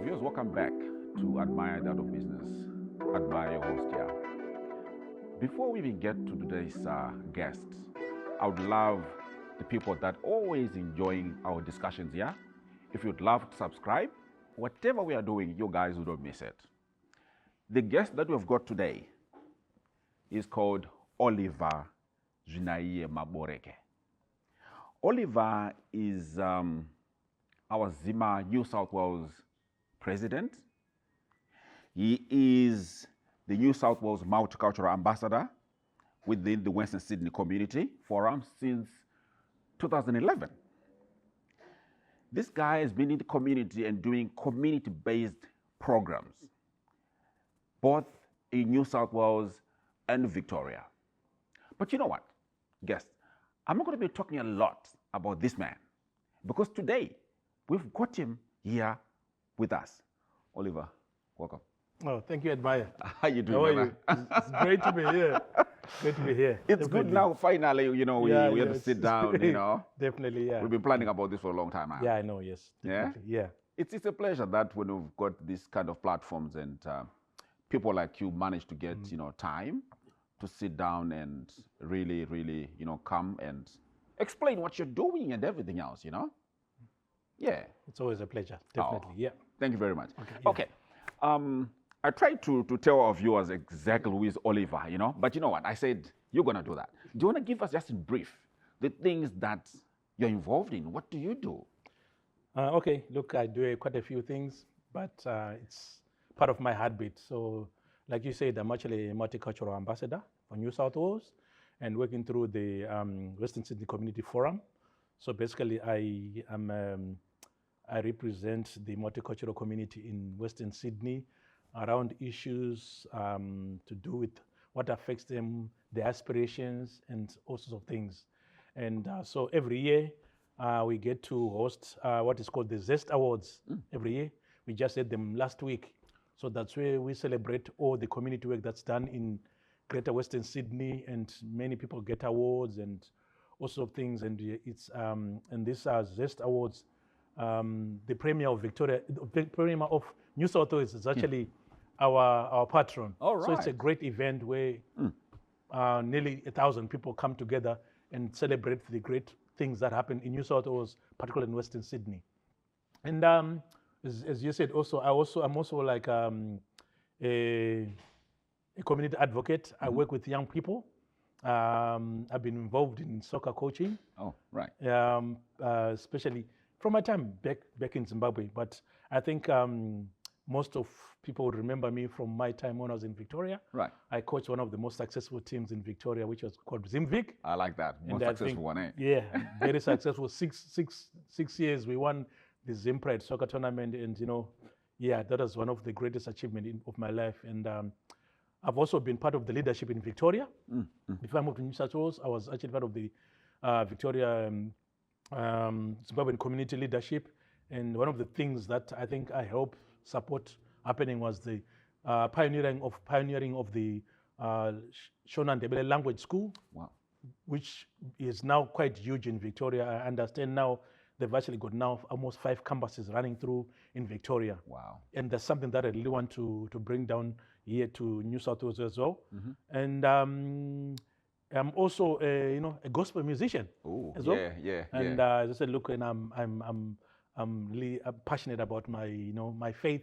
Viewers, welcome back to Admire the Art of Business. Admire your host here. Before we even get to today's guest, I would love the people that always enjoying our discussions here. If you'd love to subscribe, whatever we are doing, you guys will not miss it. The guest that we've got today is called Oliver Maboreke. Oliver is our ZIMA New South Wales president. He is the New South Wales multicultural ambassador within the Western Sydney Community Forum since 2011. This guy has been in the community and doing community-based programs, both in New South Wales and Victoria. But you know what, guests? I'm not going to be talking a lot about this man because today we've got him here with us. Oliver, welcome. Oh, thank you, Admire. How you doing? How are you? It's great to be here. Great to be here. It's Definitely. good now, finally, we have to sit down, Definitely, yeah. We've been planning about this for a long time now. Yeah, I know, yes. Definitely, yeah. It's a pleasure that when we've got these kind of platforms and people like you manage to get, time to sit down and really, come and explain what you're doing and everything else, Yeah. It's always a pleasure, definitely, yeah. Thank you very much. Okay. I tried to tell our viewers exactly who is Oliver, but you know what? I said, you're going to do that. Do you want to give us just in brief the things that you're involved in? What do you do? Okay, look, I do quite a few things, but it's part of my heartbeat. So, like you said, I'm actually a multicultural ambassador for New South Wales and working through the Western Sydney Community Forum. So basically, I represent the multicultural community in Western Sydney around issues to do with what affects them, their aspirations, and all sorts of things. And so every year, we get to host what is called the Zest Awards every year. We just had them last week. So that's where we celebrate all the community work that's done in Greater Western Sydney, and many people get awards and all sorts of things. And it's and these are Zest Awards. The Premier of Victoria, the Premier of New South Wales is actually our patron. All right. So it's a great event where nearly 1,000 people come together and celebrate the great things that happen in New South Wales, particularly in Western Sydney. And as you said, I'm also like a community advocate. I work with young people. I've been involved in soccer coaching. Oh, right. Especially from my time back in Zimbabwe. But I think most of people would remember me from my time when I was in Victoria. Right. I coached one of the most successful teams in Victoria, which was called Zim Gala. I like that. Most successful one, eh? Yeah, very successful. Six years we won the Zim Pride soccer tournament, and that was one of the greatest achievements of my life. And I've also been part of the leadership in Victoria. Before I moved to New South Wales, I was actually part of the Victoria Zimbabwean community leadership. And one of the things that I think I helped support happening was the pioneering of the Shona Ndebele language school, wow, which is now quite huge in Victoria. I understand now they've actually got now almost 5 campuses running through in Victoria. Wow. And that's something that I really want to bring down here to New South Wales as well. And I'm also a gospel musician as well. Yeah. And as I said, look, and I'm really passionate about my faith.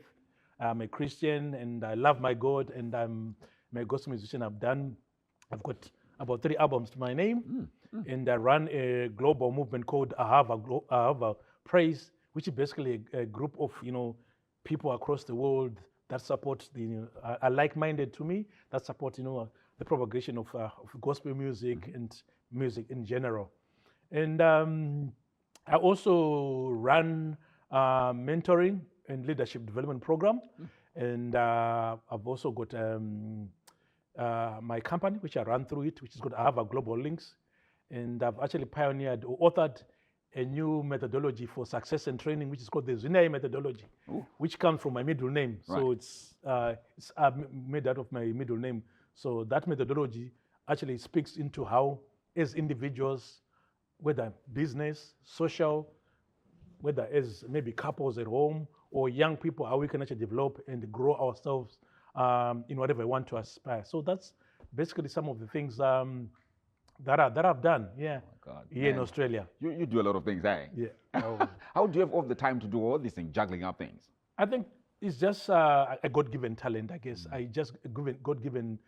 I'm a Christian and I love my God, and I'm a gospel musician. I've got about 3 albums to my name, and I run a global movement called I Have a Praise, which is basically a group of people across the world that support are like-minded to me, that support the propagation of gospel music and music in general. And I also run mentoring and leadership development program, and I've also got my company, which I run through it, which is called I Have a Global Links, and I've actually pioneered or authored a new methodology for success and training, which is called the ZIMA methodology, which comes from my middle name. Right. So it's made out of my middle name. So that methodology actually speaks into how, as individuals, whether business, social, whether as maybe couples at home or young people, how we can actually develop and grow ourselves in whatever we want to aspire. So that's basically some of the things that I've done. Yeah, Oh, God, here in man. Australia. You do a lot of things, eh? Yeah. Oh. How do you have all the time to do all these things, juggling up things? I think it's just a God-given talent, I guess. I just God-given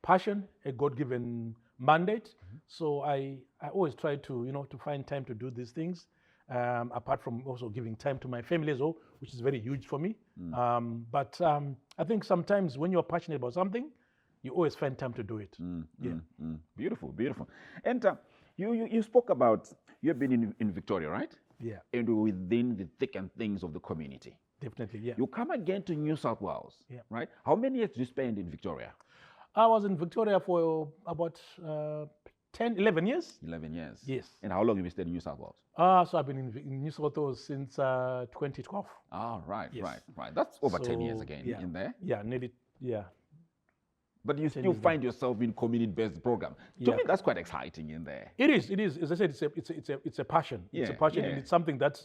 passion, a God-given mandate. So I always try to to find time to do these things. Apart from also giving time to my family as well, which is very huge for me. But I think sometimes when you're passionate about something, you always find time to do it. Beautiful, beautiful. And you spoke about you've been in Victoria, right? Yeah, And within the thick and things of the community. definitely. Yeah. You come again to New South Wales, Yeah. right? How many years did you spend in Victoria? I was in Victoria for about 10, 11 years. 11 years. Yes. And how long have you stayed in New South Wales? So I've been in New South Wales since 2012. Ah, right, Yes. right. That's over 10 years So, again yeah. in there. Yeah, nearly. Yeah. But you 10 still years back. find yourself in community-based program. To Yeah. me, that's quite exciting in there. It is. It is. As I said, it's a passion. It's a Yeah, passion, yeah. and it's something that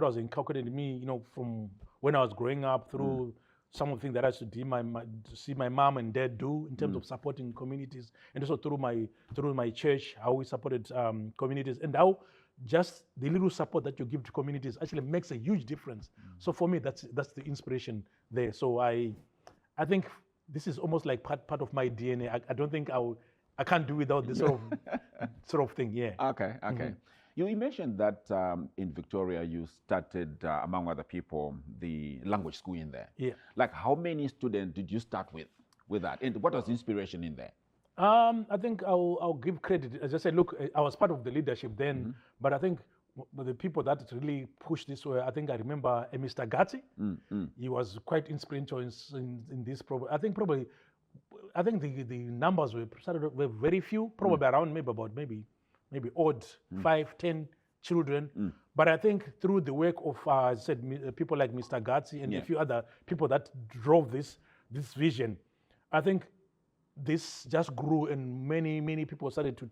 was inculcated in me. From when I was growing up through some of the things that I used to to see my mom and dad do in terms of supporting communities, and also through my church, how we supported communities, and how just the little support that you give to communities actually makes a huge difference. So for me, that's the inspiration there. So I think this is almost like part of my DNA. I don't think I can't do without this sort of thing. Yeah. Okay, okay. You mentioned that in Victoria you started, among other people, the language school in there. Yeah. Like how many students did you start with that? And what was the inspiration in there? I think I'll give credit. As I said, look, I was part of the leadership then, but I think the people that really pushed this way, I think I remember Mr. Gatti. He was quite influential in this program. I think the numbers were very few, probably around maybe odd 5, 10 children. But I think through the work of, as I said, people like Mr. Gatti and a few other people that drove this vision, I think this just grew and many people started to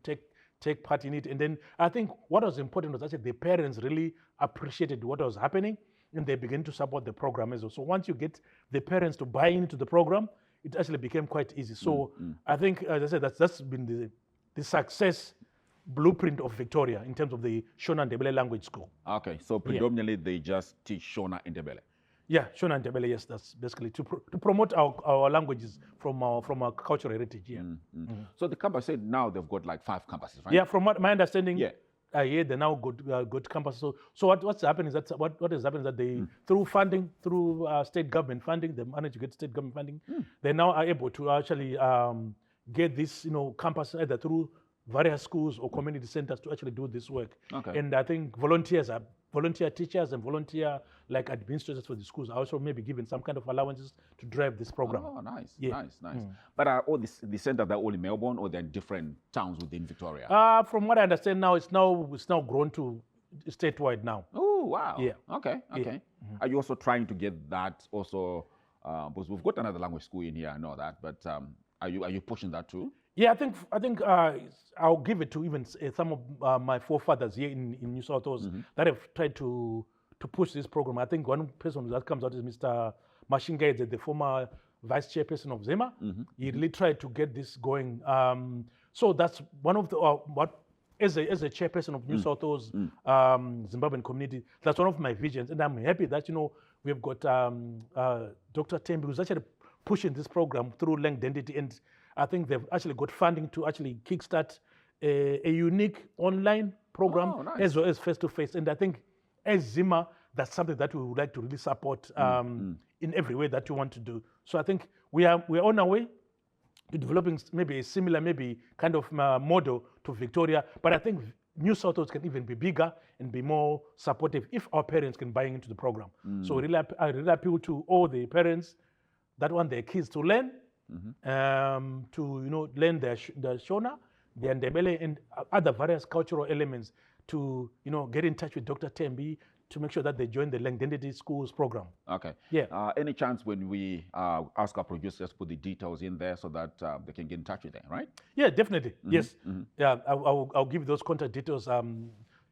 take part in it. And then I think what was important was actually the parents really appreciated what was happening and they began to support the program as well. So once you get the parents to buy into the program, it actually became quite easy. So I think, as I said, that's been the success blueprint of Victoria in terms of the Shona and Ndebele language school. Okay, so predominantly they just teach Shona and Ndebele. Yeah, Shona and Ndebele, yes, that's basically to promote our languages from our cultural heritage. Yeah. So the campus said now they've got like 5 campuses, right? Yeah, from what my understanding, Yeah. They now got campuses. So what's happening is that what has happened is that they through funding, through state government funding, they managed to get state government funding. They now are able to actually get this campus either through various schools or community centers to actually do this work. Okay. And I think volunteer teachers and volunteer like administrators for the schools are also maybe given some kind of allowances to drive this program. Oh, nice, Yeah. nice. But are all the centers are all in Melbourne or they're in different towns within Victoria? From what I understand now, it's now grown to statewide now. Oh, wow. Yeah. Okay. Are you also trying to get that also? Because we've got another language school in here, I know that, but are you pushing that too? Yeah, I think I'll give it to even some of my forefathers here in New South Wales that have tried to push this program. I think one person that comes out is Mr. Mashingaidze, the former vice chairperson of ZIMA. He really tried to get this going. So that's one of the as a chairperson of New South Wales Zimbabwean community, that's one of my visions, and I'm happy that we've got Dr. Tembi who's actually pushing this program through Language Identity, and I think they've actually got funding to actually kickstart a unique online program as well as face-to-face. And I think as ZIMA, that's something that we would like to really support in every way that we want to do. So I think we're on our way to developing maybe a similar, maybe kind of model to Victoria. But I think New South Wales can even be bigger and be more supportive if our parents can buy into the program. So I really appeal to all the parents that want their kids to learn, to learn their Shona, their Ndebele, and other various cultural elements. To get in touch with Dr. Tembi to make sure that they join the Language Identity Schools program. Okay. Yeah. Any chance when we ask our producers to put the details in there so that they can get in touch with them, right? Yeah, definitely. Yes. Yeah, I'll give those contact details.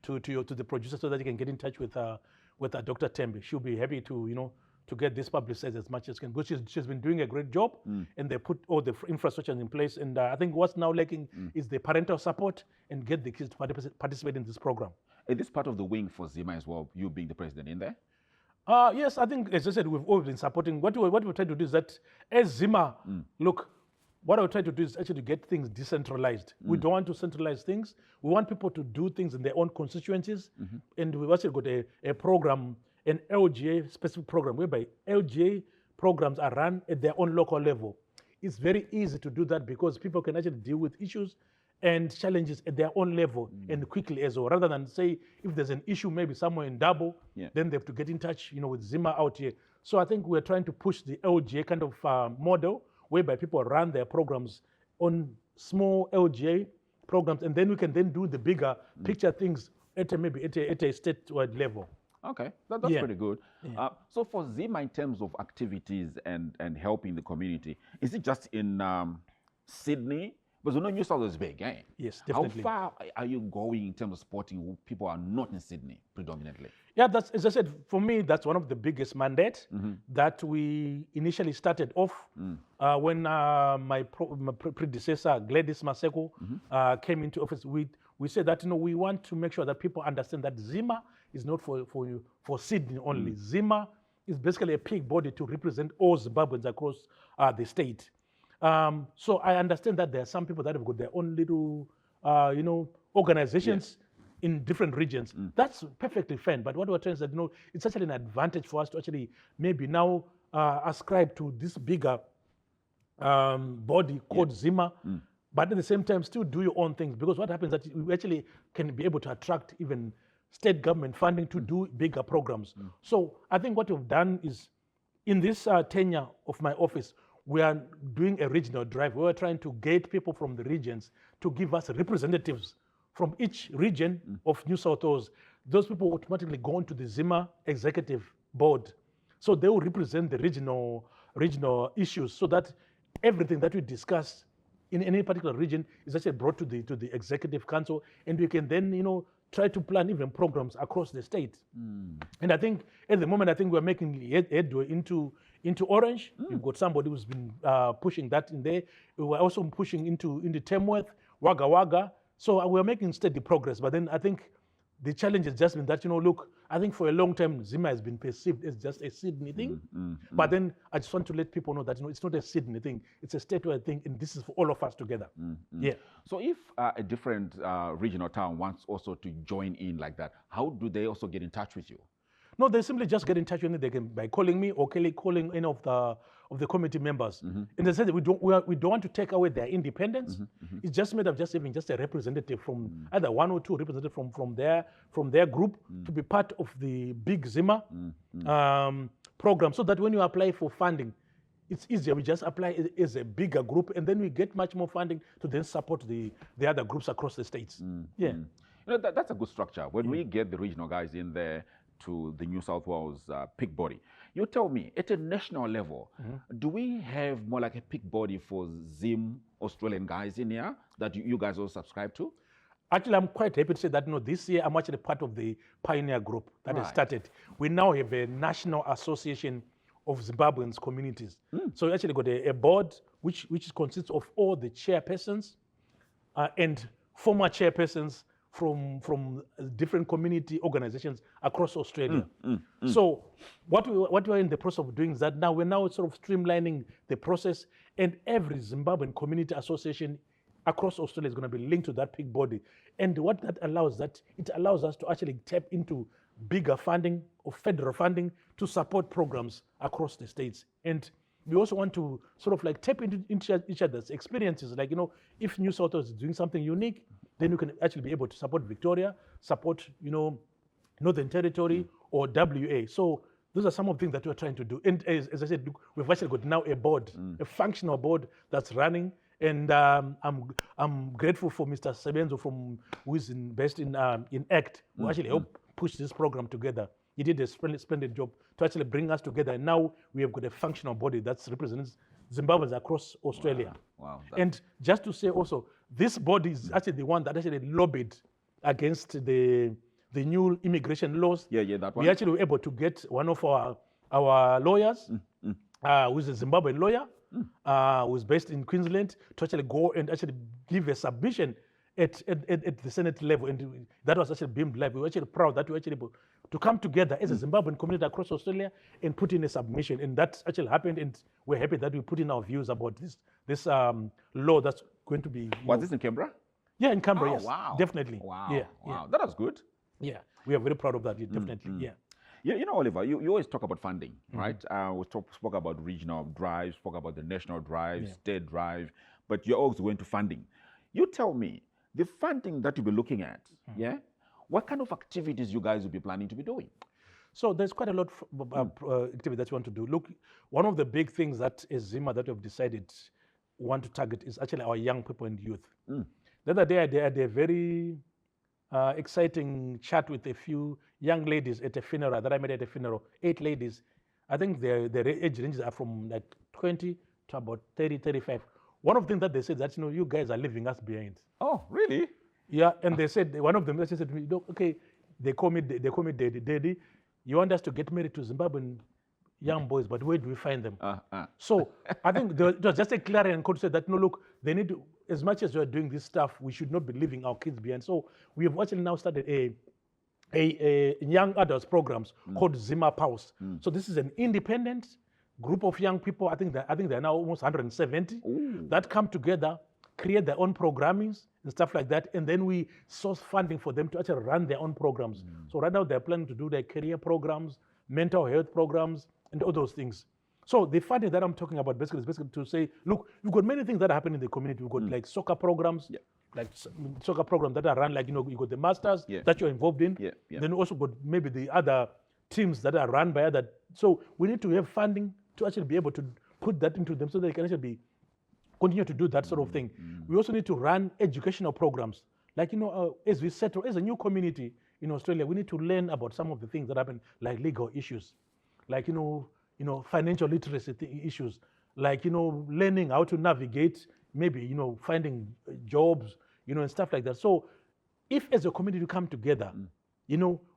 to the producer so that you can get in touch with Dr. Tembe. She'll be happy to to get this publicized as much as can, because she's been doing a great job, and they put all the infrastructure in place. And I think what's now lacking is the parental support and get the kids to participate in this program. Is this part of the wing for ZIMA as well, you being the president in there? Yes, I think, as I said, we've always been supporting. What we're trying to do is that as ZIMA, look, what I would try to do is actually get things decentralized. We don't want to centralize things. We want people to do things in their own constituencies. And we've actually got a program, an LGA specific program, whereby LGA programs are run at their own local level. It's very easy to do that because people can actually deal with issues and challenges at their own level and quickly as well, rather than say if there's an issue maybe somewhere in Dabo, then they have to get in touch with ZIMA out here. So I think we're trying to push the LGA kind of model whereby people run their programs on small LGA programs, and then we can then do the bigger picture things at maybe at a statewide level. Okay, that's pretty good. So for ZIMA, in terms of activities and helping the community, is it just in Sydney? Because we know New South Wales is big, eh? Yes, definitely. How far are you going in terms of supporting people who are not in Sydney predominantly? Yeah, that's, as I said, for me, that's one of the biggest mandates that we initially started off when my predecessor, Gladys Maseko, came into office. We said that we want to make sure that people understand that ZIMA is not for Sydney only. ZIMA is basically a peak body to represent all Zimbabweans across the state. So I understand that there are some people that have got their own little, organizations in different regions. That's perfectly fine. But what we're trying to say, it's actually an advantage for us to actually maybe now ascribe to this bigger body called ZIMA, but at the same time still do your own things. Because what happens is that we actually can be able to attract even state government funding to do bigger programs. So I think what we've done is, in this tenure of my office, we are doing a regional drive. We're trying to get people from the regions to give us representatives from each region of New South Wales. Those people automatically go into the ZIMA executive board. So they will represent the regional issues, so that everything that we discuss in any particular region is actually brought to the executive council, and we can then try to plan even programs across the state. And I think at the moment, I think we're making headway into Orange. We've got somebody who's been pushing that in there. We're also pushing into Tamworth, Wagga Wagga. So we're making steady progress. But then I think the challenge has just been that, look, I think for a long time, ZIMA has been perceived as just a Sydney thing. But then I just want to let people know that, it's not a Sydney thing. It's a statewide thing, and this is for all of us together. Yeah. So if a different regional town wants also to join in like that, how do they also get in touch with you? No, they simply just get in touch with me. They can by calling me or calling any of the committee members. And they said we don't want to take away their independence. It's just made of just having just a representative from either one or two representatives from their group to be part of the big ZIMA program, so that when you apply for funding, it's easier. We just apply as a bigger group, and then we get much more funding to then support the other groups across the states. Yeah. That's a good structure. When we get the regional guys in there to the New South Wales peak body, you tell me, at a national level, do we have more like a peak body for Zim Australian guys in here that you guys all subscribe to? Actually, I'm quite happy to say that this year I'm actually part of the pioneer group that has started. We now have a National Association of Zimbabweans Communities. So we actually got a board which consists of all the chairpersons and former chairpersons from different community organizations across Australia. So what we're in the process of doing is that now we're sort of streamlining the process, and every Zimbabwean community association across Australia is going to be linked to that peak body. And what that allows, it allows us to actually tap into bigger funding or federal funding to support programs across the states. And we also want to sort of like tap into each other's experiences. Like, if New South Wales is doing something unique, then you can actually be able to support Victoria, support, Northern Territory or WA. So those are some of the things that we're trying to do. And as I said, we've actually got now a board, a functional board that's running. And I'm grateful for Mr. Sebenzo who is based in ACT, who actually helped push this program together. He did a splendid job to actually bring us together. And now we have got a functional body that represents Zimbabweans across Australia. Wow. And just to say also, this body is actually the one that actually lobbied against the the new immigration laws. Yeah, that one. We actually were able to get one of our lawyers, who's a Zimbabwean lawyer, who's based in Queensland, to actually go and actually give a submission at the Senate level. And that was actually beamed live. We were actually proud that we were actually able to come together as a Zimbabwean community across Australia and put in a submission. And that actually happened. And we're happy that we put in our views about this law that's going to be. Was this in Canberra? Yeah, in Canberra, yes. Wow. Definitely. Wow. Yeah. Wow. That was good. Yeah. We are very proud of that. Definitely. Yeah. Yeah, you know, Oliver, you always talk about funding, right? We spoke about regional drive, spoke about the national drive, state drive, but you're always going to funding. You tell me, the funding that you'll be looking at, what kind of activities you guys will be planning to be doing? So there's quite a lot of activity that you want to do. Look, one of the big things that as ZIMA that we've decided want to target is actually our young people and youth. The other day I had a very exciting chat with a few young ladies at a funeral that I met at a funeral, 8 ladies. I think their age ranges are from like 20 to about 30, 35. One of them that they said that, you guys are leaving us behind. Oh, really? Yeah, and they said, one of them actually said to me, okay, they call me daddy. You want us to get married to Zimbabwean young boys, but where do we find them? So I think there was just a clarion call to say that, no, look, they need to, as much as we are doing this stuff, we should not be leaving our kids behind. So we have actually now started a young adults programs called ZIMA Pulse. So this is an independent group of young people. I think they're now almost 170 that come together, create their own programmings and stuff like that, and then we source funding for them to actually run their own programs. So right now they're planning to do their career programs, mental health programs, and all those things. So the funding that I'm talking about basically is basically to say, look, we've got many things that happen in the community. We've got like soccer programs, like soccer programs that are run, like, you got the masters that you're involved in. Then also got maybe the other teams that are run by other. So we need to have funding to actually be able to put that into them so they can actually continue to do that sort of thing. We also need to run educational programs. Like, as we settle, as a new community in Australia, we need to learn about some of the things that happen, like legal issues, like, financial literacy issues, like, learning how to navigate, maybe, finding jobs, and stuff like that. So if as a community we come together,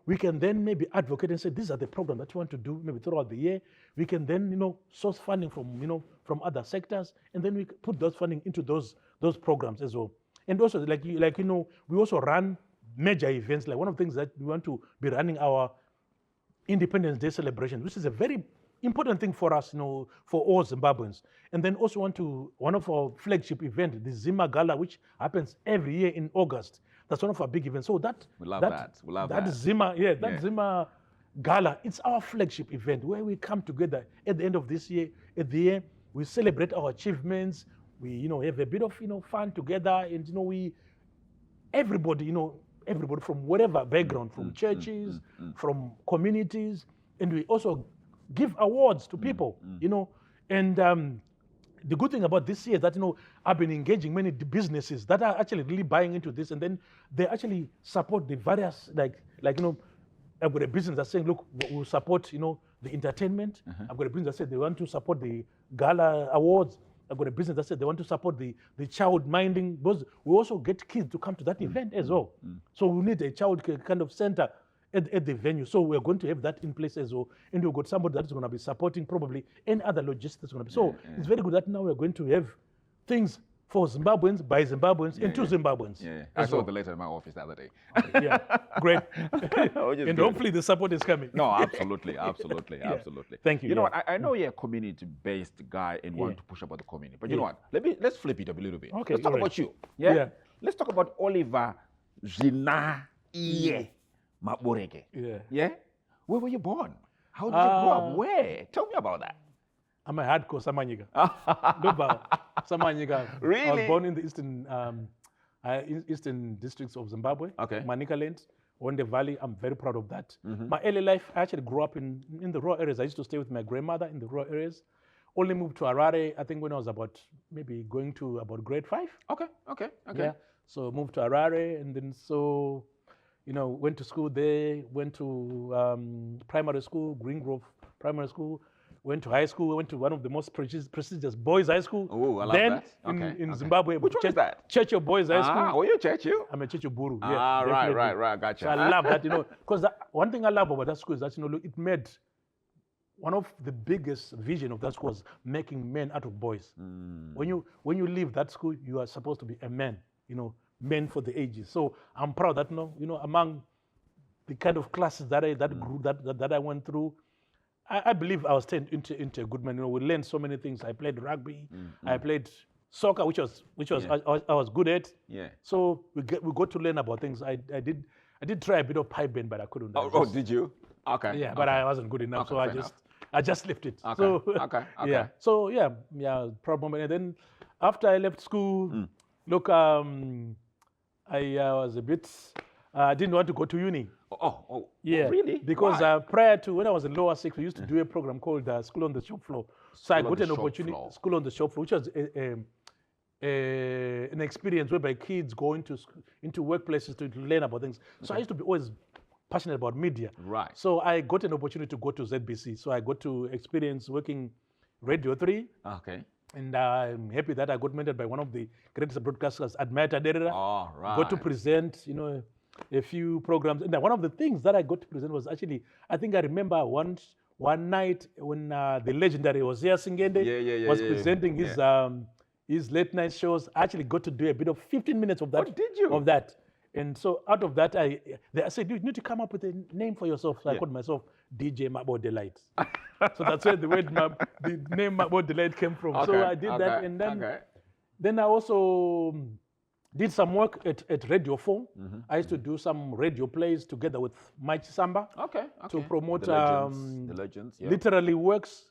we can then maybe advocate and say, these are the programs that you want to do maybe throughout the year. We can then, source funding from other sectors, and then we put those funding into those programs as well. And also, we also run major events. Like one of the things that we want to be running our Independence Day celebration, which is a very important thing for us, for all Zimbabweans. And then also one of our flagship events, the Zim Gala, which happens every year in August. That's one of our big events. So we love that. Zima, Zima Gala, it's our flagship event where we come together at the end of this year. At the year, we celebrate our achievements. We, have a bit of, fun together, and everybody from whatever background, from churches, from communities, and we also give awards to people, and the good thing about this year is that, I've been engaging many businesses that are actually really buying into this, and then they actually support the various, I've got a business that's saying, look, we'll support, the entertainment. I've got a business that said they want to support the gala awards. I've got a business that said they want to support the child minding. Because we also get kids to come to that event as well. So we need a child kind of center at the venue. So we're going to have that in place as well. And we've got somebody that's going to be supporting probably any other logistics. So it's very good that now we're going to have things for Zimbabweans, by Zimbabweans, and to Zimbabweans. I saw the letter in my office the other day. Great. And hopefully the support is coming. No, absolutely. Thank you. You know what? I know you're a community-based guy and want to push about the community. But you know what? Let's flip it up a little bit. Okay, let's talk about you. Let's talk about Oliver Zina Maboreke. Where were you born? How did you grow up? Where? Tell me about that. I'm a hardcore Samanyika. Samanyika. Really? I was born in the eastern districts of Zimbabwe, Manicaland, Wonde Valley. I'm very proud of that. My early life, I actually grew up in the rural areas. I used to stay with my grandmother in the rural areas. Only moved to Harare, I think when I was maybe going to about grade 5. Okay. Yeah. So moved to Harare, and then went to school there, went to primary school, Green Grove Primary School, went to high school. Went to one of the most prestigious boys' high school. Oh, I love then that. Okay, in okay. Zimbabwe, Which one is that? Churchill Boys High School. Ah, were you Churchill? I'm a Churchill Buru. Yeah, Ah, definitely. right, gotcha. So I love that, because one thing I love about that school is that, look, it made one of the biggest vision of that school was making men out of boys. When you leave that school, you are supposed to be a man, men for the ages. So I'm proud that, among the kind of classes that I went through, I believe I was turned into a good man. We learned so many things. I played rugby, I played soccer, which was I was good at. Yeah. So we got to learn about things. I did try a bit of pipe band, but I couldn't. Oh, did you? Okay. Yeah, but I wasn't good enough, Okay, so I just left it. Okay. So Okay. yeah. So yeah, problem. And then after I left school, look, I was a bit. I didn't want to go to uni. Oh, Yeah, really? because Why? Prior to when I was in lower six, we used to do a program called School on the Shop Floor. So I School on got the an Shop opportunity, Floor. School on the Shop Floor, which was an experience whereby kids go into workplaces to learn about things. So I used to be always passionate about media. Right. So I got an opportunity to go to ZBC. So I got to experience working Radio 3. Okay. And I'm happy that I got mentored by one of the greatest broadcasters, Admire Taderera. All right. Got to present, a few programs. And one of the things that I got to present was actually, I think I remember one night when the legendary Hosea Singende was presenting his late night shows. I actually got to do a bit of 15 minutes of that. Oh, did you? Of that. And so out of that, I said, you need to come up with a name for yourself. So I called myself DJ Mabo Delight. So that's where the name Mabo Delight came from. Okay, So I did that. And then I also did some work at Radio 4. I used to do some radio plays together with Mike Samba to promote the legends, yeah. literary works,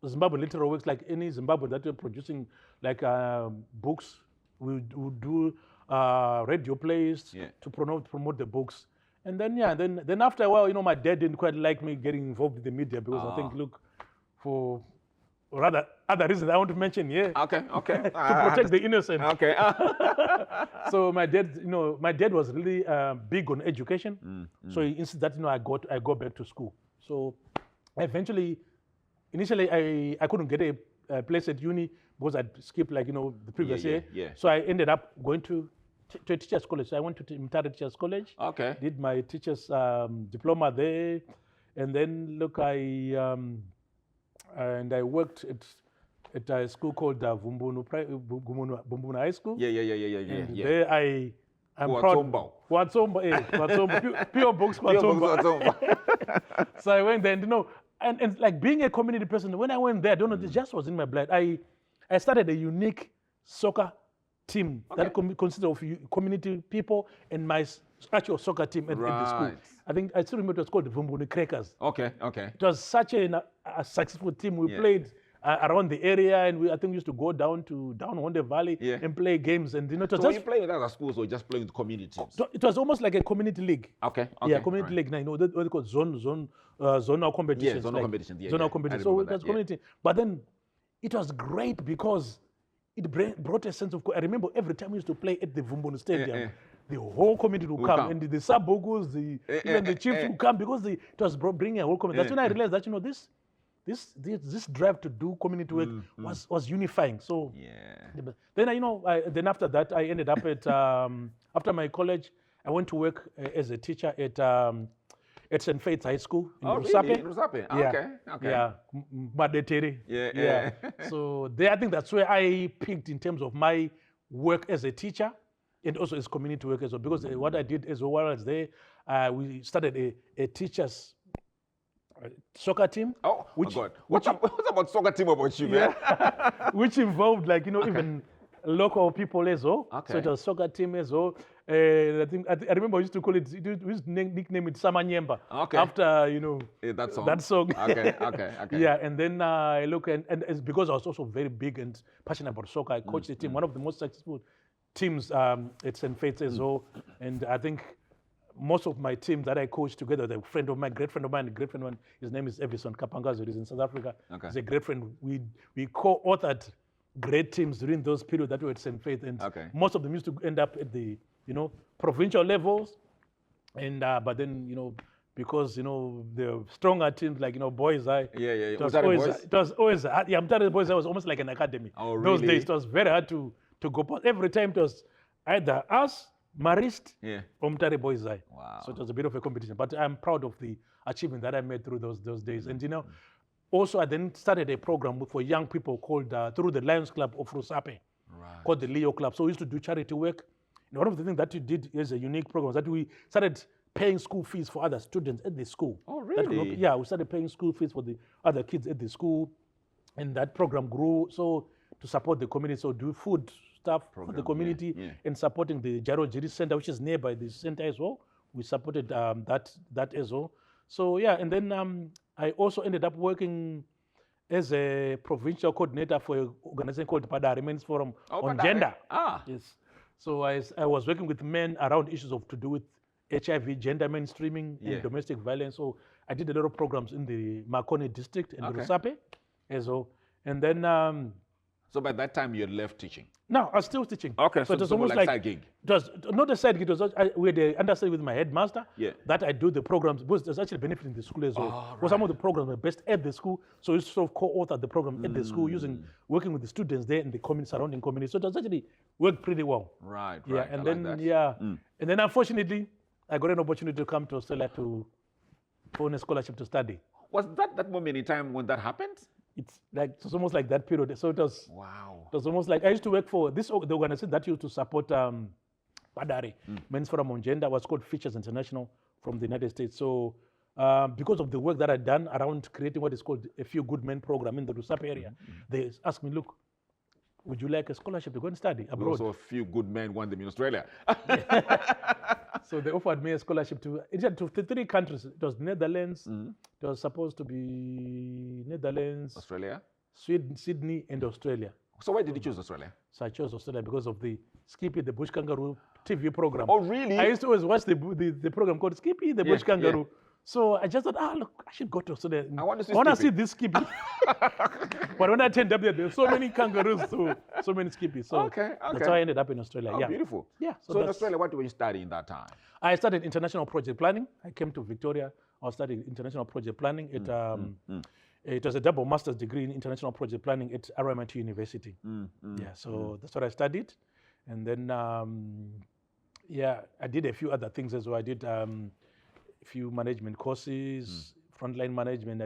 Zimbabwean literary works, like any Zimbabwean that we're producing, like books. We would do radio plays to promote the books. And then after a while, my dad didn't quite like me getting involved with the media because I think, look, for rather other reasons I want to mention here. Okay. To protect the innocent. Okay. So my dad was really big on education. So he insisted that I go back to school. So initially I couldn't get a place at uni because I'd skipped the previous year. Yeah. So I ended up going to a teacher's college. So I went to Mtare Teachers College. Okay. Did my teacher's diploma there, and then look, I worked at a school called Vumbunu High School. Yeah. And there I'm proud. Watsombo, Pure Books Watsombo. So I went there, and like being a community person, when I went there, I don't know, it just was in my blood. I started a unique soccer team that consisted of community people and my actual soccer team at the school. I think I still remember it was called the Vumbuni Crackers. Okay. It was such a successful team. We played around the area, and I think we used to go down Honda Valley and play games. And it was so you play with other schools or just playing with community teams? It was almost like a community league. Okay. Yeah, community league. Now, what they call zonal competitions. Yeah, zonal competitions. Zonal competitions. So it was community. But then it was great because it brought a sense of. I remember every time we used to play at the Vumbunu Stadium, the whole community would come, and the Sabogus, even the chiefs would come because it was bringing a whole community. That's when I realized that this drive to do community work was unifying. So then after that I ended up at after my college I went to work as a teacher at St. Faith's High School in Rusape. Really? In Rusape? Okay. Yeah, Madetere. Yeah. So there, I think that's where I peaked in terms of my work as a teacher and also as community work as well. Because what I did as well as there, we started a teachers' soccer team. Oh, God. What's about soccer team about you, man? Which involved even local people as well. Okay. So it was soccer team as well. I remember we used to call it, we used to nickname it Samanyemba. Okay. After, that song. That song. Okay. Yeah, and then I look, and it's because I was also very big and passionate about soccer. I coached the team, one of the most successful teams at St. Faith's as well. And I think most of my team that I coached together, the great friend of mine, his name is Evison Kapangazo, he's in South Africa. Okay. He's a great friend. We co-authored great teams during those periods that were at St. Faith, and most of them used to end up at the provincial levels, and but then because the stronger teams like Boys Eye. Yeah. It Was was that a always boys? it was always yeah. Mtare Boys Eye was almost like an academy. Oh, Those really? days it was very hard to go past. Every time it was either us, Marist, Yeah. or Mtare Boys Eye. Wow. So it was a bit of a competition. But I'm proud of the achievement that I made through those days. And also I then started a program for young people called through the Lions Club of Rusape, Right. called the Leo Club. So we used to do charity work. And one of the things that we did is a unique program was that we started paying school fees for other students at the school. Oh, That could not- really? yeah, we started paying school fees for the other kids at the school, and that program grew. So to support the community, so do food stuff for the Program, community, yeah. and supporting the Jaro Jiri Center, which is nearby the center as well. We supported that as well. So yeah, and then I also ended up working as a provincial coordinator for an organization called Padari Men's Forum on Padari. Gender. Ah. Yes. So I was working with men around issues of to do with HIV, gender mainstreaming, Yeah. and domestic violence. So I did a lot of programs in the Makoni district and Okay. Rusape as well. And then So by that time you had left teaching. no, I was still teaching. Okay, so it was it's more almost like side gig. It was not a side gig. It was we had an understanding with my headmaster Yeah. that I do the programs. Because there's actually benefit in the school as well. Oh, Because some of the programs were best at the school, so we sort of co-author the program at the school working with the students there in the surrounding community. So it was actually worked pretty well. Right. Yeah, I and like then that. and then unfortunately, I got an opportunity to come to Australia to own a scholarship to study. Was that moment in time when that happened? It's almost like that period. So it was Wow. almost like I used to work for the organization that used to support Padari Men's Forum on Gender was called Features International from the United States. So because of the work that I'd done around creating what is called a Few Good Men program in the Rusape area, they asked me, look, would you like a scholarship to go and study abroad? Also, a few good men won them in Australia. So they offered me a scholarship to 3 countries. It was Netherlands. It was supposed to be Netherlands, Australia. Sweden, Sydney, and Australia. So why did you choose Australia? So I chose Australia because of the Skippy the Bush Kangaroo TV program. Oh, really? I used to always watch the program called Skippy the Bush Kangaroo. So I just thought, look, I should go to Australia. I want to see see Skippy. this Skippy. But when I turned up there, there were so many kangaroos, so many Skippies. So Okay. that's how I ended up in Australia. Oh, yeah. beautiful. Yeah. So in that's- Australia, what were you studying that time? I studied international project planning. I came to Victoria. I was studying international project planning. It was a double master's degree in international project planning at RMIT University. Yeah, so that's what I studied. And then, I did a few other things as well. I did a few management courses, frontline management.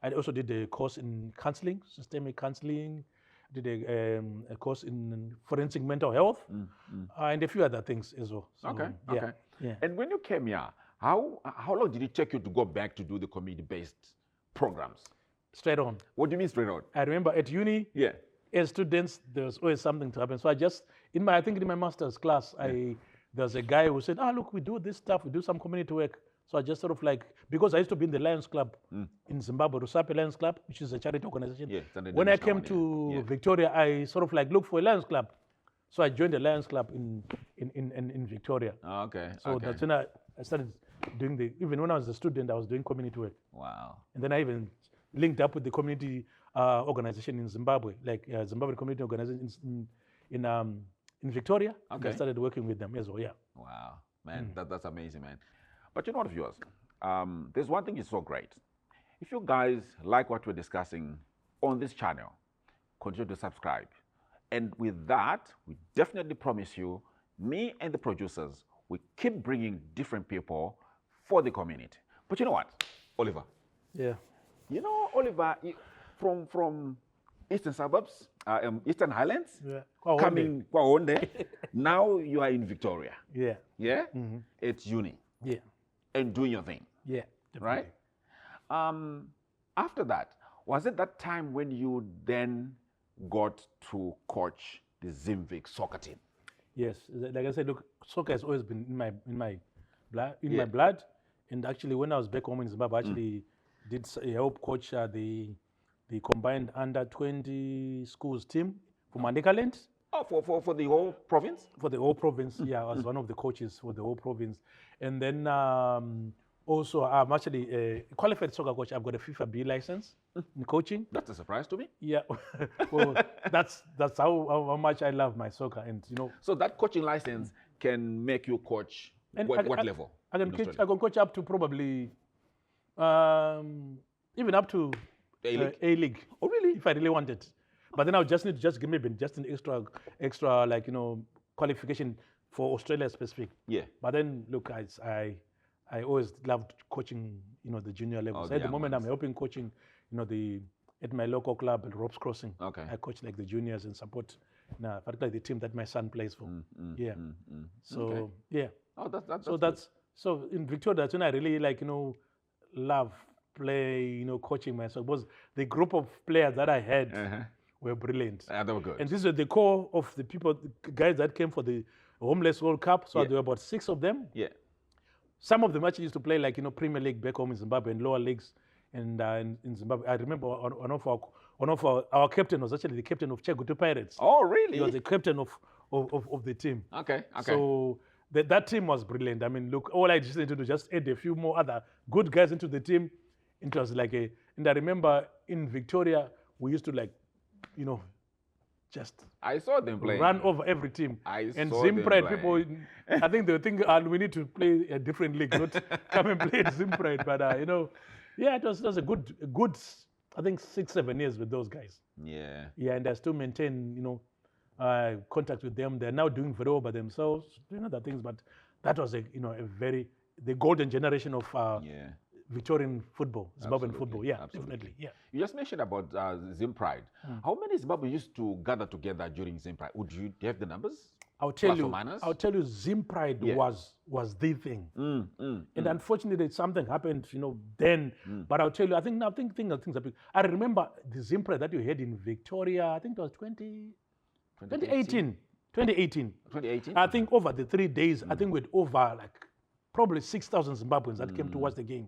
I also did a course in counseling, systemic counseling. I did a course in forensic mental health, and a few other things as well. So, Okay. yeah, Okay. yeah. And when you came here, how long did it take you to go back to do the community-based programs? Straight on. What do you mean straight on? I remember at uni, Yeah. as students, there was always something to happen. So I think in my master's class, there was a guy who said, look, we do this stuff, we do some community work. So I just sort of because I used to be in the Lions Club in Zimbabwe, Rusape Lions Club, which is a charity organization. Yeah, it's under the When I national came one, to yeah. Victoria, I sort of looked for a Lions Club. So I joined the Lions Club in Victoria. Okay. So okay. that's when I started doing even when I was a student, I was doing community work. Wow. And then I even linked up with the community organization in Zimbabwe, like Zimbabwe Community Organization in Victoria. And I Okay. started working with them as well, yeah. Wow, man, that's amazing, man. But you know what, viewers? There's one thing is so great. If you guys like what we're discussing on this channel, continue to subscribe. And with that, we definitely promise you, me and the producers, we keep bringing different people for the community. But you know what, Oliver? Yeah. You know, Oliver, from Eastern Suburbs, Eastern Highlands, Yeah. coming Kwaonde, now you are in Victoria. Yeah. Yeah? It's uni Yeah. and doing your thing, Yeah. right? After that, was it that time when you then got to coach the Zimvic soccer team? Yes. Like I said, look, soccer has always been in my blood. Yeah. My blood. And actually, when I was back home in Zimbabwe, I actually did help coach the combined under-20 schools team for Mandekaland. Oh, for the whole province? For the whole province, yeah, I was one of the coaches for the whole province. And then also, I'm actually a qualified soccer coach. I've got a FIFA B license in coaching. That's a surprise to me. Yeah, well, that's how much I love my soccer. And So that coaching license can make you coach what level? I can coach up to probably even up to A-League. Oh, really? If I really wanted. But then I would just need to give maybe just an extra like qualification for Australia specific. Yeah. But then look, I always loved coaching, the junior levels. At the moment I'm helping coaching, at my local club at Ropes Crossing. Okay. I coach like the juniors and support particularly the team that my son plays for. So Okay. yeah. Oh, that's So so in Victoria, that's when I really love play, coaching myself. Because the group of players that I had were brilliant. They were good. And this is the core of the people, the guys that came for the Homeless World Cup. So there were about 6 of them. Yeah. Some of them actually used to play Premier League back home in Zimbabwe and lower leagues in Zimbabwe. I remember one of our captain was actually the captain of Chegutu Pirates. Oh, really? He was the captain of the team. Okay. So that team was brilliant. I mean, look, all I just needed to do just add a few more other good guys into the team. It was and I remember in Victoria, we used to just I saw them play. Run over every team. And Zim Pride people, I think they were thinking, we need to play a different league, not come and play at Zim Pride. But it was a good, I think 6-7 years with those guys. Yeah. Yeah, and I still maintain, contact with them. They're now doing very well by themselves, doing other things. But that was the golden generation of Victorian football, Zimbabwean football. Yeah, absolutely. Definitely. Yeah. You just mentioned about Zim Pride. How many Zimbabweans used to gather together during Zim Pride? Do you have the numbers? I'll tell you, Zim Pride was the thing. And unfortunately, something happened, then. But I'll tell you, I think things happen. I remember the Zim Pride that you had in Victoria. I think it was 2018. 2018. I think over the 3 days, I think we had over probably 6,000 Zimbabweans that came to watch the game.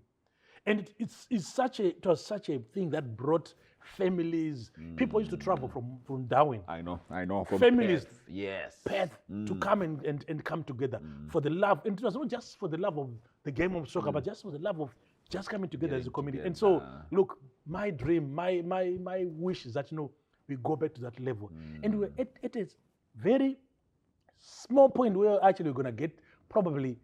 And it was such a thing that brought families. People used to travel from Darwin. I know. From families, Perth. Yes. Perth, to come and come together for the love. And it was not just for the love of the game of soccer, but just for the love of just coming together as a community. And so, look, my dream, my wish is that we go back to that level. And we're at a very small point where actually we're going to get probably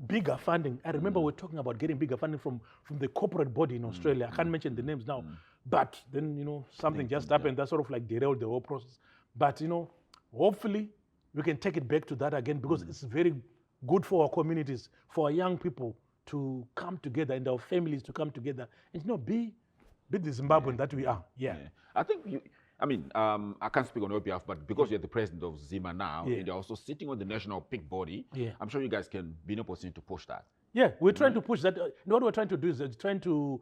bigger funding. I remember we're talking about getting bigger funding from the corporate body in Australia. I can't mention the names now. But then, something just happened that sort of derailed the whole process. But, hopefully we can take it back to that again, because it's very good for our communities, for our young people to come together and our families to come together and, be the Zimbabwean that we are. Yeah. I think I can't speak on your behalf, but because you're the president of ZIMA now, and you're also sitting on the national peak body, I'm sure you guys can be in a position to push that. Yeah, we're trying to push that. What we're trying to do is trying to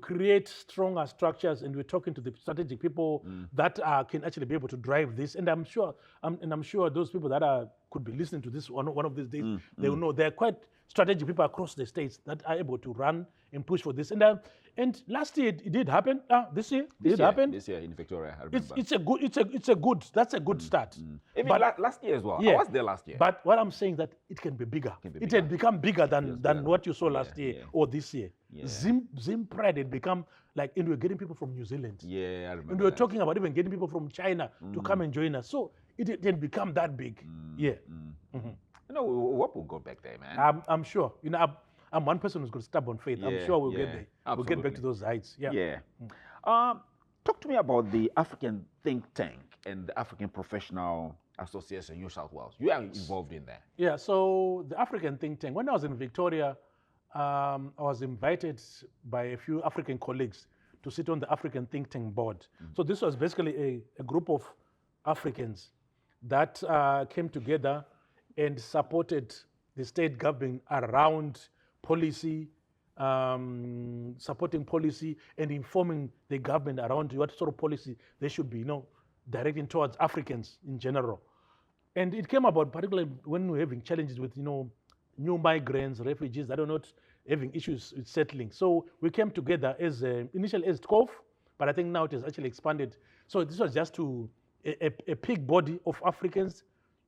create stronger structures, and we're talking to the strategic people that can actually be able to drive this. And I'm sure those people that could be listening to this one of these days, they will know they're quite strategic people across the states that are able to run and push for this. And last year it did happen. This year it happened. This year in Victoria, I remember. That's a good start. Even but, last year as well. I was there last year. But what I'm saying that it can be bigger. It had become bigger than what you saw last year or this year. Yeah. Zim Pride had become and we're getting people from New Zealand. Yeah, I remember. And we were talking about even getting people from China to come and join us. So it had become that big. Yeah. We hope we'll go back there, man. I'm sure. I'm one person who's got stubborn faith. I'm sure we'll get there. Absolutely. We'll get back to those heights. Yeah. Yeah. Talk to me about the African think tank and the African Professional Association, New South Wales. You are involved in that. Yeah. So the African think tank. When I was in Victoria, I was invited by a few African colleagues to sit on the African think tank board. So this was basically a group of Africans that came together and supported the state government around policy, supporting policy and informing the government around what sort of policy they should be, directing towards Africans in general. And it came about particularly when we were having challenges with, new migrants, refugees that are not having issues with settling. So we came together as initially as 12, but I think now it has actually expanded. So this was just a big body of Africans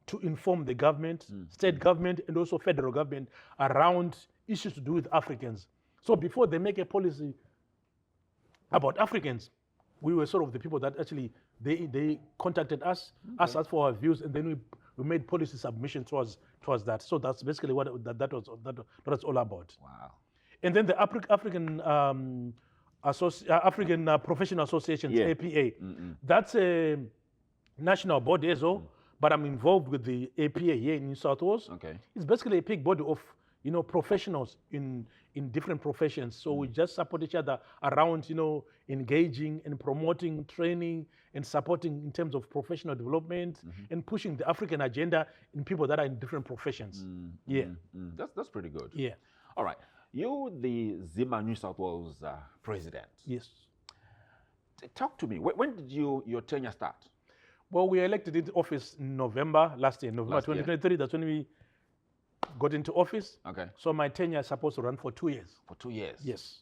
to inform the government, state government, and also federal government around issues to do with Africans. So before they make a policy about Africans, we were sort of the people that actually, they contacted us, asked us for our views, and then we we made policy submission towards that. So that's basically what that was all about. Wow. And then the African African Professional Associations, Yeah. APA, that's a national body as well. But I'm involved with the APA here in New South Wales. Okay. It's basically a big body of professionals in different professions. So we just support each other around engaging and promoting training and supporting in terms of professional development and pushing the African agenda in people that are in different professions. Yeah. That's pretty good. Yeah. All right. You, the ZIMA New South Wales president. Yes. Talk to me. When did your tenure start? Well, we elected into office in November last year, November 2023. That's when we got into office. Okay. So my tenure is supposed to run for 2 years. For 2 years? Yes.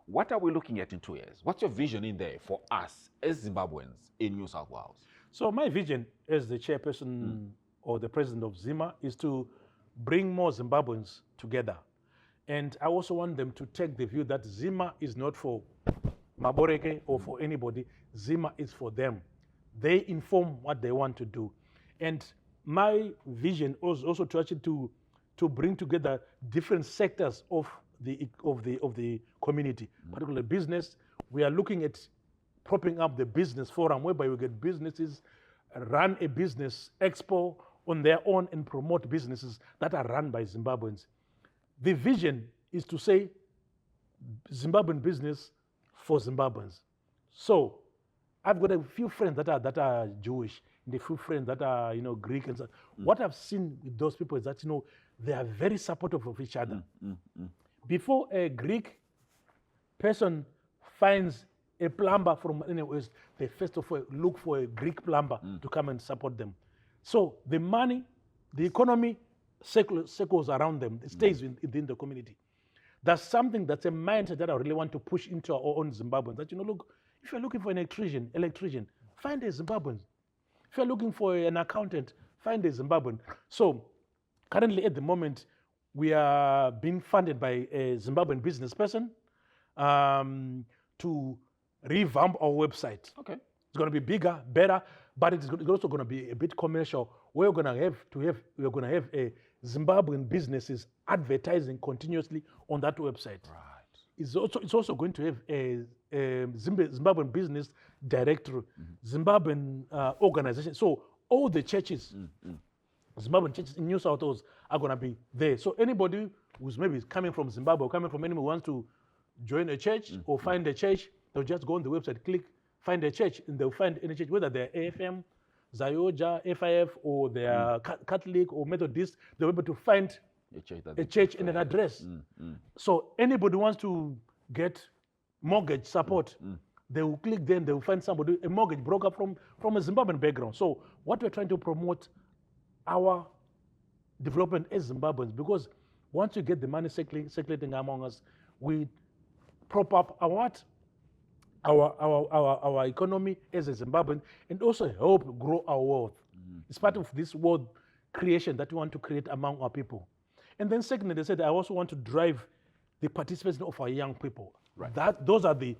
What are we looking at in 2 years? What's your vision in there for us as Zimbabweans in New South Wales? So my vision as the chairperson or the president of ZIMA is to bring more Zimbabweans together. And I also want them to take the view that ZIMA is not for Maboreke or for anybody. ZIMA is for them. They inform what they want to do. And my vision was also to actually to bring together different sectors of the community, particularly business. We are looking at propping up the business forum whereby we get businesses run a business expo on their own and promote businesses that are run by Zimbabweans. The vision is to say Zimbabwean business for Zimbabweans. So I've got a few friends that are Jewish, and a few friends that are Greek and so. What I've seen with those people is that they are very supportive of each other. Before a Greek person finds a plumber from anywhere, they first of all look for a Greek plumber to come and support them. So the money, the economy circles around them. It stays within the community. That's something that's a mindset that I really want to push into our own Zimbabweans. That look, if you're looking for an electrician, find a Zimbabwean. If you're looking for an accountant, find a Zimbabwean. So currently at the moment, we are being funded by a Zimbabwean business person to revamp our website. Okay. It's going to be bigger, better, but it's also going to be a bit commercial. We're going to have a Zimbabwean businesses advertising continuously on that website. Right. It's also going to have a Zimbabwean business directory, Zimbabwean organization. So all the churches, Zimbabwean churches in New South Wales are going to be there. So anybody who's maybe coming from Zimbabwe or coming from anywhere wants to join a church or find a church, they'll just go on the website, click, find a church, and they'll find any church, whether they're AFM, Zayoja, FIF, or they're Catholic or Methodist, they'll be able to find a church and an address. So anybody wants to get mortgage support, they will click then, they will find somebody, a mortgage broker from a Zimbabwean background. So what we're trying to promote our development as Zimbabweans, because once you get the money circulating among us, we prop up our economy as a Zimbabwean and also help grow our wealth. It's part of this wealth creation that we want to create among our people. And then secondly, they said, I also want to drive the participation of our young people. Right. Those are the,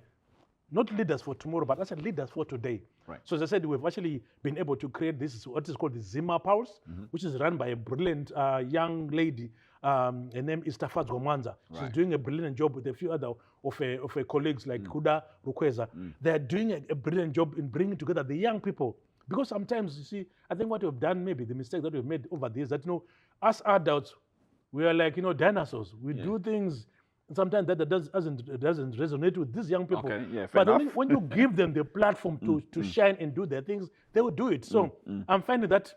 not leaders for tomorrow, but I said leaders for today. Right. So as I said, we've actually been able to create this, what is called the ZIMA Pulse, which is run by a brilliant young lady. Her name is Tafaz Gomanza. She's doing a brilliant job with a few other of her colleagues like Kuda Rukweza. They're doing a brilliant job in bringing together the young people. Because sometimes, you see, I think what we've done, maybe the mistake that we've made over the years, that, us adults, we are like, dinosaurs. We do things, sometimes that doesn't resonate with these young people. Okay, yeah, but when you give them the platform to shine and do their things, they will do it. So I'm finding that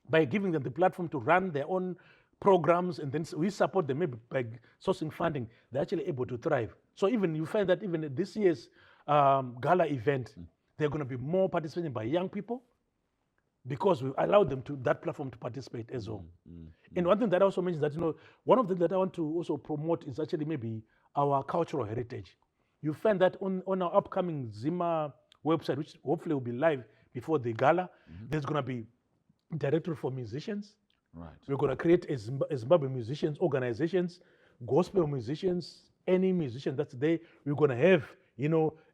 by giving them the platform to run their own programs, and then we support them maybe by sourcing funding, they're actually able to thrive. So even you find that even this year's gala event, there are going to be more participating by young people because we allowed them to that platform to participate as well. And one thing that I also mentioned that, one of the things that I want to also promote is actually maybe our cultural heritage. You find that on our upcoming ZIMA website, which hopefully will be live before the gala, there's going to be directory for musicians. Right. We're going to create a Zimbabwean musicians organizations, gospel musicians, any musician that's there. We're going to have,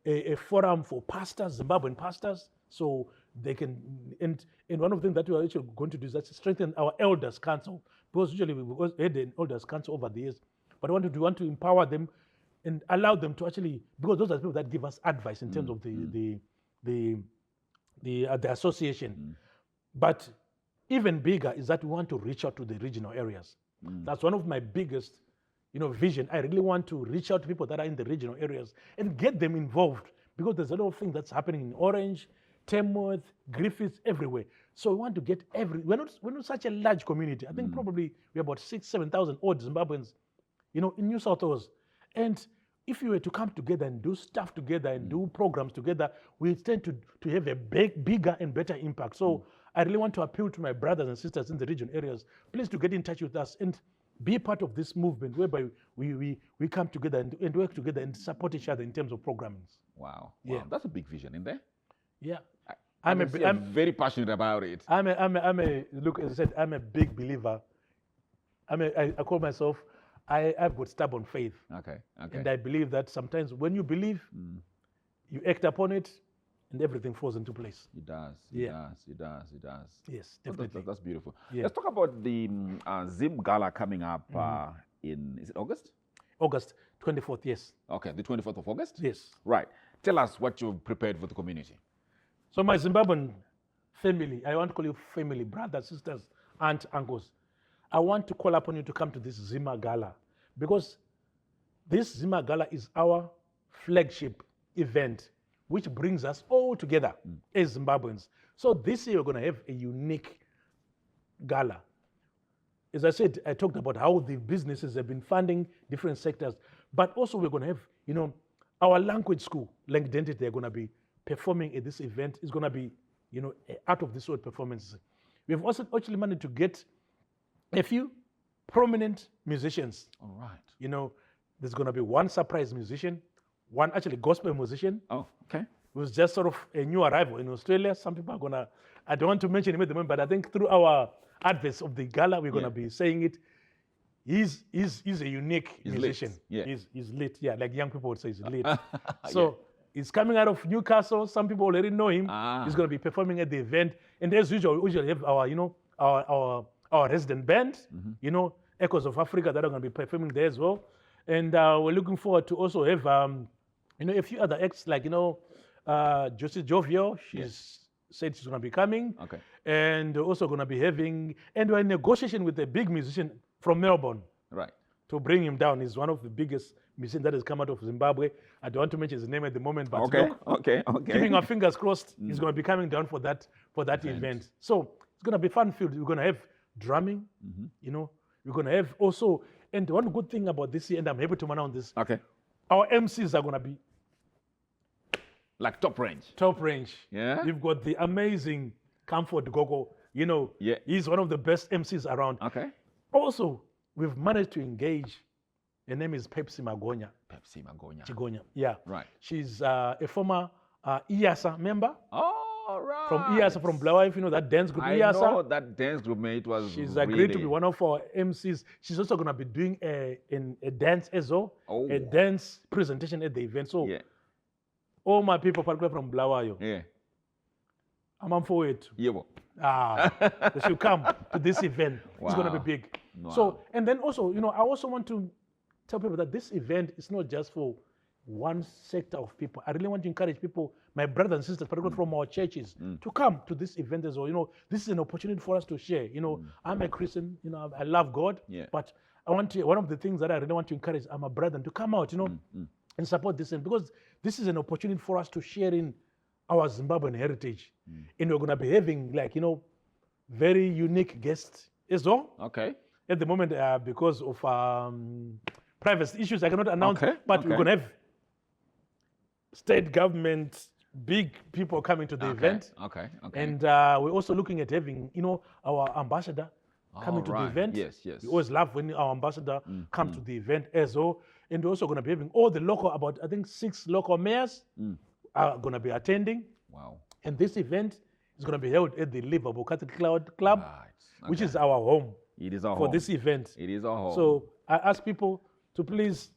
a forum for pastors, Zimbabwean pastors. So they can, and one of the things that we are actually going to do is that strengthen our elders council, because usually we've had an elders council over the years, but we want to empower them and allow them to actually, because those are the people that give us advice in terms of the association. But even bigger is that we want to reach out to the regional areas. That's one of my biggest, vision. I really want to reach out to people that are in the regional areas and get them involved, because there's a lot of things that's happening in Orange, Tamworth, Griffiths, everywhere. So we want to get we're not such a large community. I think probably we're about 7,000 odd Zimbabweans, in New South Wales. And if you were to come together and do stuff together and do programs together, we tend to have a bigger and better impact. So I really want to appeal to my brothers and sisters in the region areas, please to get in touch with us and be part of this movement whereby we come together and work together and support each other in terms of programming. Wow. Yeah. That's a big vision in there. Yeah. I'm very passionate about it. Look, as I said, I'm a big believer. I call myself, I've got stubborn faith. Okay. And I believe that sometimes when you believe, you act upon it, and everything falls into place. It does. Yes, definitely. That's beautiful. Yeah. Let's talk about the Zim Gala coming up is it August? August 24th, yes. Okay, the 24th of August? Yes. Right. Tell us what you've prepared for the community. So my Zimbabwean family, I want to call you family, brothers, sisters, aunts, uncles. I want to call upon you to come to this Zim Gala, because this Zim Gala is our flagship event, which brings us all together as Zimbabweans. So this year we're going to have a unique gala. As I said, I talked about how the businesses have been funding different sectors, but also we're going to have, our language school, Language Identity, they're going to be performing at this event. It's going to be, out of this world performances. We've also actually managed to get a few prominent musicians. All right. There's going to be one surprise musician, one actually gospel musician. Oh, okay. Who's just sort of a new arrival in Australia. Some people are going to, I don't want to mention him at the moment, but I think through our adverts of the gala, we're going to be saying it. He's a unique musician. Lit. Yeah. He's lit. Yeah, like young people would say, he's lit. So he's coming out of Newcastle. Some people already know him. He's going to be performing at the event. And as usual, we usually have our resident band, Echoes of Africa, that are going to be performing there as well. And we're looking forward to also have, a few other acts like, Josie Jovio, she's said she's going to be coming. Okay. And also going to be having, and we're in negotiation with a big musician from Melbourne. Right. To bring him down. He's one of the biggest musicians that has come out of Zimbabwe. I don't want to mention his name at the moment, but okay. keeping our fingers crossed, he's going to be coming down for that event. So it's going to be fun filled. We're going to have drumming, we're going to have also, and one good thing about this year, and I'm happy to announce this, our MCs are going to be like top range. Top range. Yeah. We've got the amazing Comfort Gogo. He's one of the best MCs around. Okay. Also, we've managed to engage. Her name is Pepsi Magonya. Chigonya. Yeah. Right. She's a former IASA member. Oh, right. From IASA, from Blawa, if you know that dance group, IASA. I know that dance group, mate. She's agreed to be one of our MCs. She's also going to be doing a dance as well, a dance presentation at the event. So all my people, particularly from Blawa, I'm on for it. Yeah. They should come to this event. Wow. It's going to be big. Wow. So, and then also, I also want to tell people that this event is not just for one sector of people. I really want to encourage people, my brothers and sisters, particularly from our churches, to come to this event as well. This is an opportunity for us to share. I'm a Christian, I love God, but I want to, one of the things that I really want to encourage my brethren to come out, and support this, because this is an opportunity for us to share in our Zimbabwean heritage. And we're going to be having very unique guests as well. Okay. At the moment, because of privacy issues, I cannot announce, but we're going to have state government, big people coming to the event. Okay. And we're also looking at having, our ambassador coming to the event. Yes. We always love when our ambassador comes to the event as well. And we're also going to be having all the local, about I think 6 local mayors are going to be attending. Wow. And this event is going to be held at the Liverpool Catholic Club, which is our home. It is our for home. this event. It is our home. So I ask people to please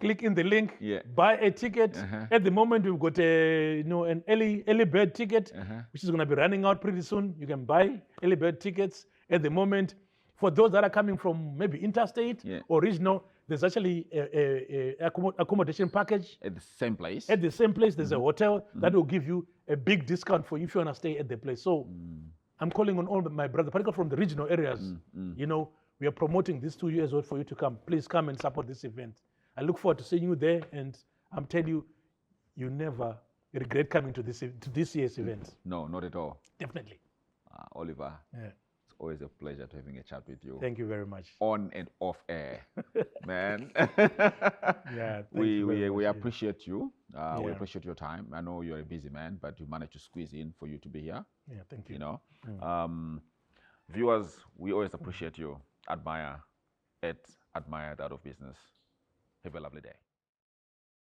click in the link, Yeah. buy a ticket. At the moment, we've got an early bird ticket, which is going to be running out pretty soon. You can buy early bird tickets at the moment. For those that are coming from maybe interstate or regional, there's actually a accommodation package. At the same place? At the same place, there's a hotel that will give you a big discount for you if you want to stay at the place. So I'm calling on all my brothers, particularly from the regional areas. You know, we are promoting this 2 years old for you to come. Please come and support this event. I look forward to seeing you there, and I'm telling you, you never regret coming to this year's event. No, not at all. Definitely. Oliver, it's always a pleasure to having a chat with you. Thank you very much. On and off air, man. We appreciate you. We appreciate your time. I know you're a busy man, but you managed to squeeze in for you to be here. Yeah, thank you. You know, viewers, we always appreciate you. Admire that of business. Have a lovely day.